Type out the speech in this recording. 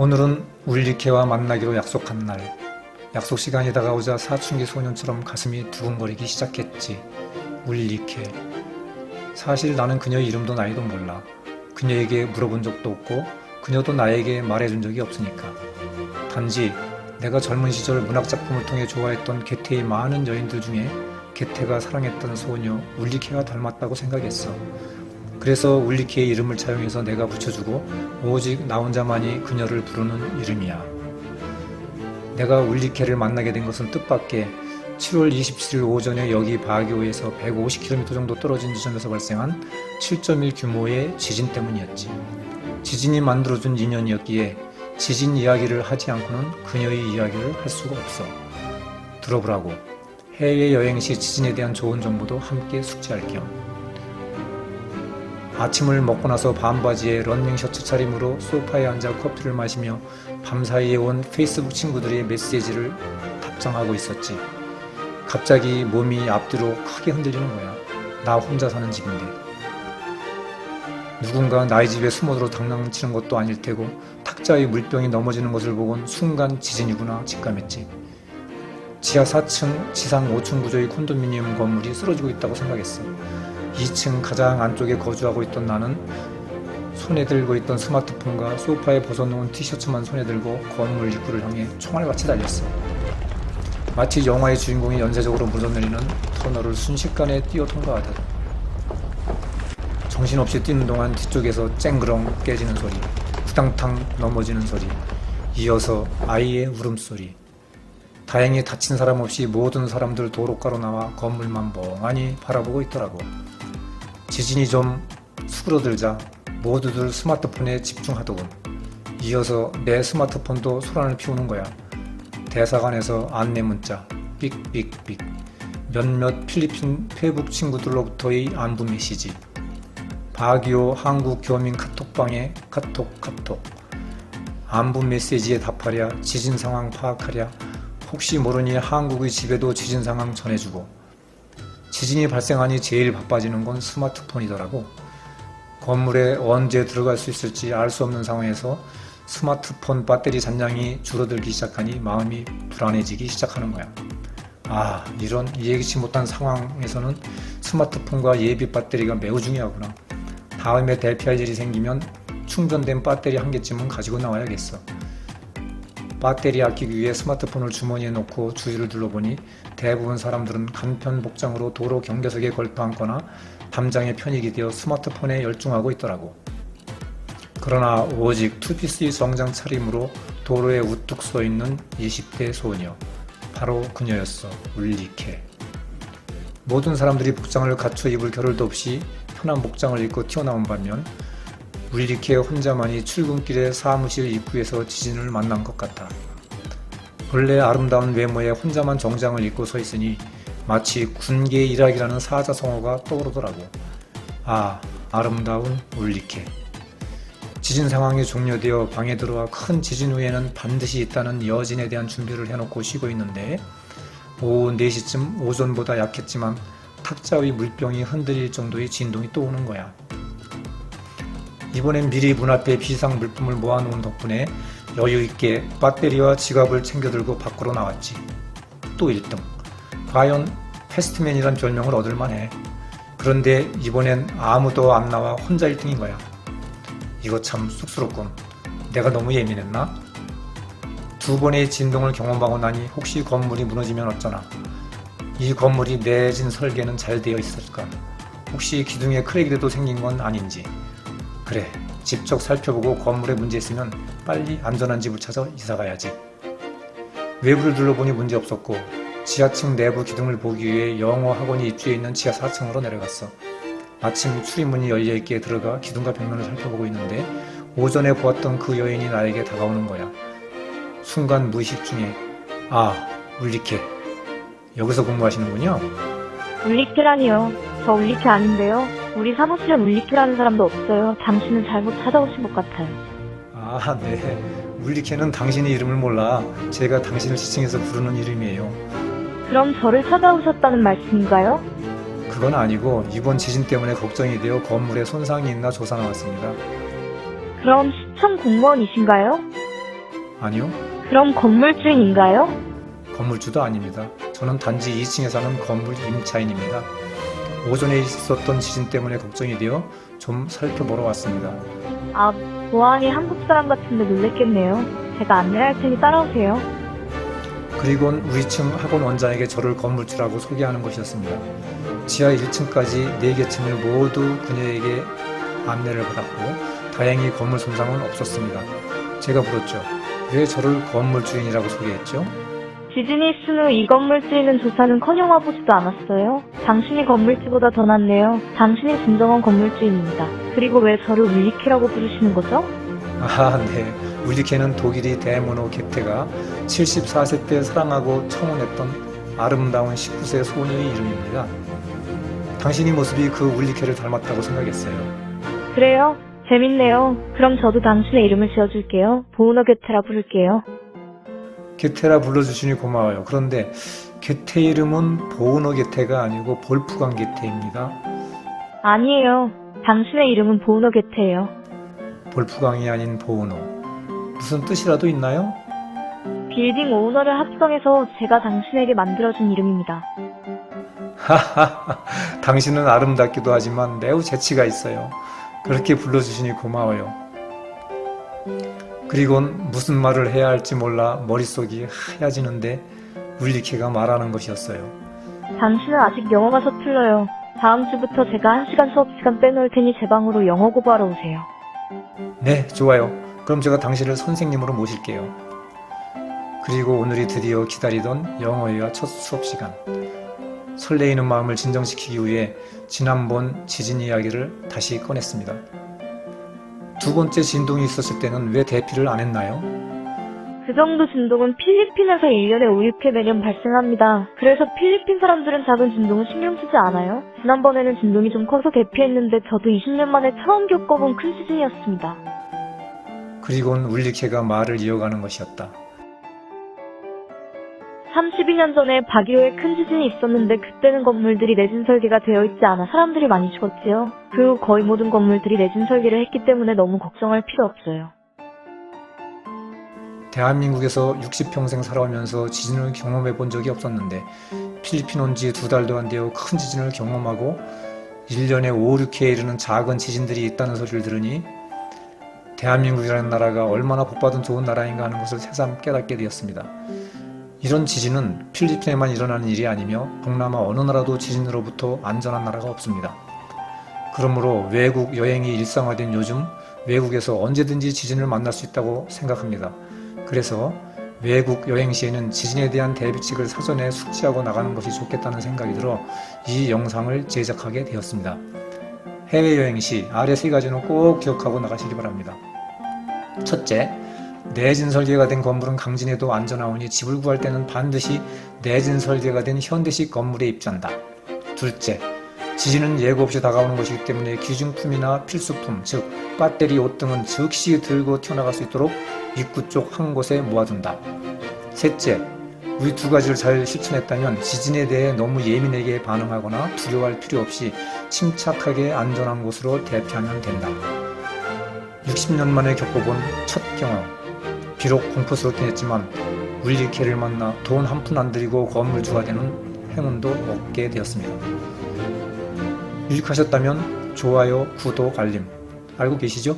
오늘은 울리케와 만나기로 약속한 날. 약속 시간이 다가오자 사춘기 소년처럼 가슴이 두근거리기 시작했지. 울리케. 사실 나는 그녀 이름도 나이도 몰라. 그녀에게 물어본 적도 없고 그녀도 나에게 말해준 적이 없으니까. 단지 내가 젊은 시절 문학작품을 통해 좋아했던 게테의 많은 여인들 중에 게테가 사랑했던 소녀 울리케와 닮았다고 생각했어. 그래서 울리케의 이름을 차용해서 내가 붙여주고 오직 나 혼자만이 그녀를 부르는 이름이야. 내가 울리케를 만나게 된 것은 뜻밖의 7월 27일 오전에 여기 바교에서 150km 정도 떨어진 지점에서 발생한 7.1 규모의 지진 때문이었지. 지진이 만들어준 인연이었기에 지진 이야기를 하지 않고는 그녀의 이야기를 할 수가 없어. 들어보라고. 해외여행 시 지진에 대한 좋은 정보도 함께 숙지할 겸. 아침을 먹고 나서 반바지에 런닝 셔츠 차림으로 소파에 앉아 커피를 마시며 밤사이에 온 페이스북 친구들의 메시지를 답장하고 있었지. 갑자기 몸이 앞뒤로 크게 흔들리는 거야. 나 혼자 사는 집인데. 누군가 나의 집에 숨어들어 장난치는 것도 아닐 테고 탁자의 물병이 넘어지는 것을 보곤 순간 지진이구나 직감했지. 지하 4층, 지상 5층 구조의 콘도미니엄 건물이 쓰러지고 있다고 생각했어. 2층 가장 안쪽에 거주하고 있던 나는 손에 들고 있던 스마트폰과 소파에 벗어놓은 티셔츠만 손에 들고 건물 입구를 향해 총알같이 달렸어. 마치 영화의 주인공이 연쇄적으로 묻어내리는 터널을 순식간에 뛰어 통과하듯. 정신없이 뛰는 동안 뒤쪽에서 쨍그렁 깨지는 소리, 후당탕 넘어지는 소리, 이어서 아이의 울음소리. 다행히 다친 사람 없이 모든 사람들 도로가로 나와 건물만 멍하니 바라보고 있더라고. 지진이 좀 수그러들자 모두들 스마트폰에 집중하더군. 이어서 내 스마트폰도 소란을 피우는 거야. 대사관에서 안내 문자, 삑삑삑. 몇몇 필리핀 페북 친구들로부터의 안부 메시지. 바기오 한국 교민 카톡방에 카톡. 안부 메시지에 답하랴, 지진 상황 파악하랴, 혹시 모르니 한국의 집에도 지진 상황 전해주고. 지진이 발생하니 제일 바빠지는 건 스마트폰이더라고. 건물에 언제 들어갈 수 있을지 알 수 없는 상황에서 스마트폰 배터리 잔량이 줄어들기 시작하니 마음이 불안해지기 시작하는 거야. 아, 이런 예기치 못한 상황에서는 스마트폰과 예비 배터리가 매우 중요하구나. 다음에 대피할 일이 생기면 충전된 배터리 한 개쯤은 가지고 나와야겠어. 배터리 아끼기 위해 스마트폰을 주머니에 넣고 주위를 둘러보니 대부분 사람들은 간편 복장으로 도로 경계석에 걸터앉거나 담장에 편익이 되어 스마트폰에 열중하고 있더라고. 그러나 오직 투피스의 정장 차림으로 도로에 우뚝 서있는 20대 소녀. 바로 그녀였어. 울리케. 모든 사람들이 복장을 갖춰 입을 겨를도 없이 편한 복장을 입고 튀어나온 반면 울리케 혼자만이 출근길에 사무실 입구에서 지진을 만난 것 같아. 본래 아름다운 외모에 혼자만 정장을 입고 서 있으니 마치 군계 일학이라는 사자성어가 떠오르더라고. 아, 아름다운 울리케. 지진 상황이 종료되어 방에 들어와 큰 지진 후에는 반드시 있다는 여진에 대한 준비를 해놓고 쉬고 있는데 오후 4시쯤 오전보다 약했지만 탁자의 물병이 흔들릴 정도의 진동이 또 오는 거야. 이번엔 미리 문 앞에 비상 물품을 모아놓은 덕분에 여유있게 배터리와 지갑을 챙겨들고 밖으로 나왔지. 또 1등. 과연 패스트맨이란 별명을 얻을만해. 그런데 이번엔 아무도 안 나와 혼자 1등인 거야. 이거 참 쑥스럽군. 내가 너무 예민했나? 2번의 진동을 경험하고 나니 혹시 건물이 무너지면 어쩌나. 이 건물이 내진 설계는 잘 되어 있을까? 혹시 기둥에 크랙이라도 생긴 건 아닌지. 그래, 직접 살펴보고 건물에 문제 있으면 빨리 안전한 집을 찾아 이사가야지. 외부를 둘러보니 문제 없었고 지하층 내부 기둥을 보기 위해 영어 학원이 입주해 있는 지하 4층으로 내려갔어. 마침 출입문이 열려있기에 들어가 기둥과 벽면을 살펴보고 있는데 오전에 보았던 그 여인이 나에게 다가오는 거야. 순간 무의식 중에 아, 울리케. 여기서 근무하시는군요. 울리케라니요. 저 울리케 아닌데요. 우리 사무실엔 울리케라는 사람도 없어요. 당신은 잘못 찾아오신 것 같아요. 아, 네. 울리케는 당신의 이름을 몰라. 제가 당신을 지칭해서 부르는 이름이에요. 그럼 저를 찾아오셨다는 말씀인가요? 그건 아니고 이번 지진 때문에 걱정이 되어 건물에 손상이 있나 조사 나왔습니다. 그럼 시청 공무원이신가요? 아니요, 그럼 건물주인인가요? 건물주도 아닙니다. 저는 단지 2층에 사는 건물 임차인입니다. 오전에 있었던 지진 때문에 걱정이 되어 좀 살펴보러 왔습니다. 아, 보안이 한국 사람 같은데 놀랬겠네요. 제가 안내할 테니 따라오세요. 그리곤 우리 층 학원 원장에게 저를 건물주라고 소개하는 것이었습니다. 지하 1층까지 4개 층을 모두 그녀에게 안내를 받았고 다행히 건물 손상은 없었습니다. 제가 물었죠. 왜 저를 건물주인이라고 소개했죠? 지진이 있은 후 이 건물주인은 조사는커녕 와보지도 않았어요. 당신이 건물주보다 더 낫네요. 당신이 진정한 건물주인입니다. 그리고 왜 저를 울리케라고 부르시는 거죠? 아, 네. 울리케는 독일이 대문호 게테가 74세 때 사랑하고 청혼했던 아름다운 19세 소녀의 이름입니다. 당신이 모습이 그 울리케를 닮았다고 생각했어요. 그래요? 재밌네요. 그럼 저도 당신의 이름을 지어줄게요. 보우너 게테라 부를게요. 게테라 불러주시니 고마워요. 그런데 게테 이름은 보우너 게테가 아니고 볼프강 게테입니다. 아니에요. 당신의 이름은 보우너 게테예요. 볼프강이 아닌 보우너. 무슨 뜻이라도 있나요? 빌딩 오너를 합성해서 제가 당신에게 만들어준 이름입니다. 하하하, 당신은 아름답기도 하지만 매우 재치가 있어요. 그렇게 불러주시니 고마워요. 그리곤 무슨 말을 해야 할지 몰라 머릿속이 하얘지는데 울리케가 말하는 것이었어요. 당신은 아직 영어가 서툴러요. 다음 주부터 제가 1시간 수업 시간 빼놓을 테니 제 방으로 영어 공부하러 오세요. 네, 좋아요. 그럼 제가 당신을 선생님으로 모실게요. 그리고 오늘이 드디어 기다리던 영어회화 첫 수업 시간. 설레이는 마음을 진정시키기 위해 지난번 지진 이야기를 다시 꺼냈습니다. 두 번째 진동이 있었을 때는 왜 대피를 안 했나요? 그 정도 진동은 필리핀에서 1년에 5, 6회 매년 발생합니다. 그래서 필리핀 사람들은 작은 진동은 신경 쓰지 않아요. 지난번에는 진동이 좀 커서 대피했는데 저도 20년 만에 처음 겪어본 큰 지진이었습니다. 그리곤 울리케가 말을 이어가는 것이었다. 32년 전에 바기오에 큰 지진이 있었는데 그때는 건물들이 내진 설계가 되어 있지 않아 사람들이 많이 죽었지요. 그 후 거의 모든 건물들이 내진 설계를 했기 때문에 너무 걱정할 필요 없어요. 대한민국에서 60평생 살아오면서 지진을 경험해 본 적이 없었는데 필리핀 온 지 2달도 안 되어 큰 지진을 경험하고 1년에 5, 6회에 이르는 작은 지진들이 있다는 소리를 들으니 대한민국이라는 나라가 얼마나 복받은 좋은 나라인가 하는 것을 새삼 깨닫게 되었습니다. 이런 지진은 필리핀에만 일어나는 일이 아니며 동남아 어느 나라도 지진으로부터 안전한 나라가 없습니다. 그러므로 외국 여행이 일상화된 요즘 외국에서 언제든지 지진을 만날 수 있다고 생각합니다. 그래서 외국 여행 시에는 지진에 대한 대비책을 사전에 숙지하고 나가는 것이 좋겠다는 생각이 들어 이 영상을 제작하게 되었습니다. 해외여행 시 아래 3가지는 꼭 기억하고 나가시기 바랍니다. 첫째, 내진 설계가 된 건물은 강진에도 안전하오니 집을 구할 때는 반드시 내진 설계가 된 현대식 건물에 입주한다. 둘째, 지진은 예고 없이 다가오는 것이기 때문에 귀중품이나 필수품, 즉 배터리, 옷 등은 즉시 들고 튀어나갈 수 있도록 입구 쪽 한 곳에 모아둔다. 셋째, 위 2가지를 잘 실천했다면 지진에 대해 너무 예민하게 반응하거나 두려워할 필요 없이 침착하게 안전한 곳으로 대피하면 된다. 60년 만에 겪어본 첫 경험. 비록 공포스럽긴 했지만 울리케를 만나 돈 한 푼 안 들이고 건물주가 되는 행운도 얻게 되었습니다. 유익하셨다면 좋아요, 구독, 알림 알고 계시죠?